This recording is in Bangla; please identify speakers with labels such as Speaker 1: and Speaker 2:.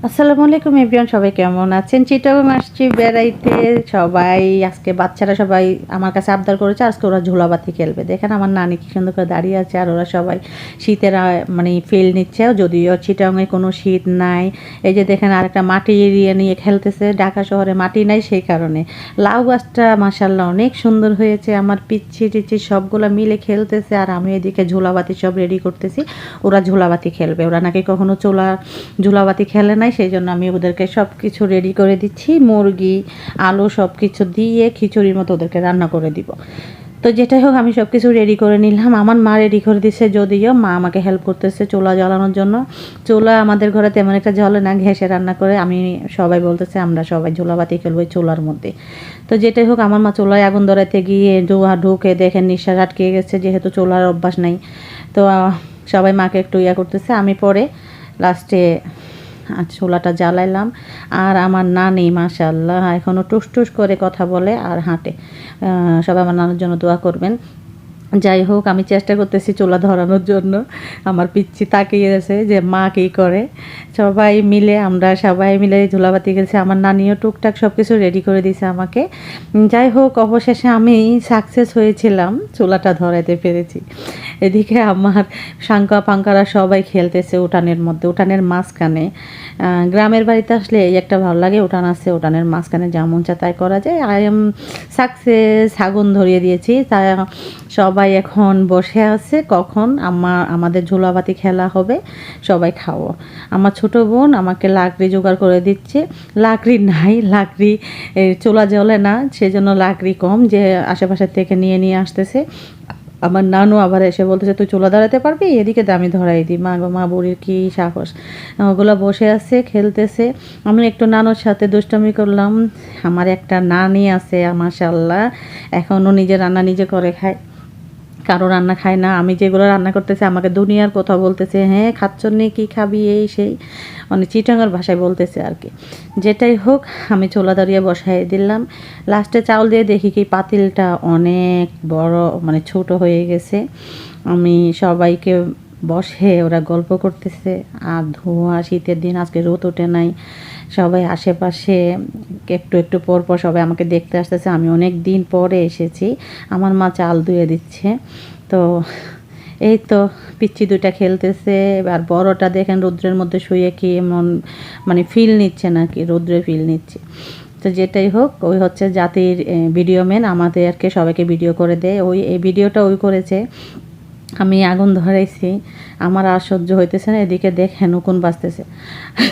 Speaker 1: আসসালামু আলাইকুম এভরিওয়ান, সবাই কেমন আছেন? চিটাগাং আসছি বেড়াইতে। সবাই আজকে বাচ্চারা সবাই আমার কাছে আবদার করেছে আজকে ওরা ঝোলাবাতি খেলবে। দেখেন আমার নানি কি সুন্দর করে দাঁড়িয়ে আছে, আর ওরা সবাই শীতের মানে ফিল নিচ্ছে, যদিও চিটাগাংয়ে কোনো শীত নাই। এই যে দেখেন আরেকটা মাটি এরিয়া নিয়ে খেলতেছে, ঢাকা শহরে মাটি নাই সেই কারণে। লাউ গাছটা মাশাআল্লাহ অনেক সুন্দর হয়েছে, আমার পিচ্ছি টিচ্ছি সবগুলো মিলে খেলতেছে, আর আমি এদিকে ঝোলাবাতি সব রেডি করতেছি। ওরা ঝোলাবাতি খেলবে, ওরা নাকি কখনো ঝোলাবাতি খেলে নাই, সেই জন্য আমি ওদেরকে সব কিছু রেডি করে দিচ্ছি। মুরগি আলু সব কিছু দিয়ে খিচুড়ির মতো ওদেরকে রান্না করে দিব। তো যেটাই হোক আমি সব কিছু রেডি করে নিলাম। আমার মা রেডি করে দিচ্ছে, যদিও মা আমাকে হেল্প করতেছে চুলা জ্বালানোর জন্য। চুলা আমাদের ঘরে তেমন একটা জ্বলে না, ঘেঁষে রান্না করে। আমি সবাই বলতেছে আমরা সবাই ঝোলাবাতি খেলবো এই চুলার মধ্যে। তো যেটাই হোক আমার মা চুলায় আগুন ধরাইতে গিয়ে ঢুকে দেখেন নিঃশ্বাস আটকে গেছে, যেহেতু চুলার অভ্যাস নেই। তো সবাই মাকে একটু করতেছে, আমি পরে লাস্টে চুলাটা জ্বালাইলাম। আর আমার নানি মাশাআল্লাহ এখনও টুস টুস করে কথা বলে আর হাঁটে। সবাই আমার নানার জন্য দোয়া করবেন। যাই হোক আমি চেষ্টা করতেছি চুলা ধরানোর জন্য। আমার পিচ্ছি তাকিয়ে আছে যে মা কী করে। আমরা সবাই মিলে ঝোলাবাতি খেলছি, আমার নানিও টুকটাক সব কিছু রেডি করে দিয়েছে আমাকে। যাই হোক অবশেষে আমি সাকসেস হয়েছিলাম, চুলাটা ধরাইতে পেরেছি। এদিকে আমার শাঙ্কা পাঙ্কারা সবাই খেলতেছে উঠানের মধ্যে, উঠানের মাঝখানে। গ্রামের বাড়িতে আসলে এই একটা ভালো লাগে, উঠান আছে, উঠানের মাঝখানে যা মন চায় তাই করা যায়। আই এম সাকসেস, আগুন ধরিয়ে দিয়েছি। তাই সবাই এখন বসে আছে কখন আমাদের ঝোলাবাতি খেলা হবে, সবাই খাও। আমার ছোট বোন আমাকে লাকড়ি জোগাড় করে দিচ্ছে। লাকড়ি নাই, লাকড়ি চুলা জ্বলে না, সেজন্য লাকড়ি কম, যে আশেপাশের থেকে নিয়ে আসতেছে। আমার নানু আবার এসে বলতেছে তুই চুলা ধরাতে পারবি, এদিকে আমি ধরাই দিই। মা গো মা, বুড়ির কী সাহস। ওগুলো বসে আছে খেলতেছে, আমি একটু নানুর সাথে দুষ্টামি করলাম। আমার একটা নানি আছে মাশাআল্লাহ, এখনও নিজে রান্না নিজে করে খায়, কারো রান্না খায় না। আমি যেগুলো রান্না করতেছি আমাকে দুনিয়ার কথা বলতেছে, হ্যাঁ খাচ্ছন্নি কী খাবি এই সেই, মানে চিটাঙ্গার ভাষায় বলতেছে আর কি। যেটাই হোক আমি চুলা দাঁড়িয়ে বসাই দিলাম। লাস্টে চাউল দিয়ে দেখি কি পাতিলটা অনেক বড়, মানে ছোট হয়ে গেছে। আমি সবাইকে বসে ওরা গল্প করতেছে, আর ধোঁয়া, শীতের দিন আজকে রোদ ওঠে নাই। সবাই আশেপাশে একটু একটু পর পর সবাই আমাকে দেখতে আসতেছে, আমি অনেক দিন পরে এসেছি। আমার মা চাল ধুয়ে দিচ্ছে। তো এই তো পিচ্চি দুইটা খেলতেছে। আর বড়টা দেখেন রৌদ্রের মধ্যে শুয়ে কি এমন মানে ফিল নিচ্ছে, নাকি রৌদ্রে ফিল নিচ্ছে। তো যেটাই হোক ওই হচ্ছে জাতির ভিডিও ম্যান, আমাদেরকে সবাইকে ভিডিও করে দেয়। এই ভিডিওটা ওই করেছে। আমি আগুন ধরাইছি, আমার আর সহ্য হইতেছে না। এদিকে দেখেন উকুন বাজতেছে।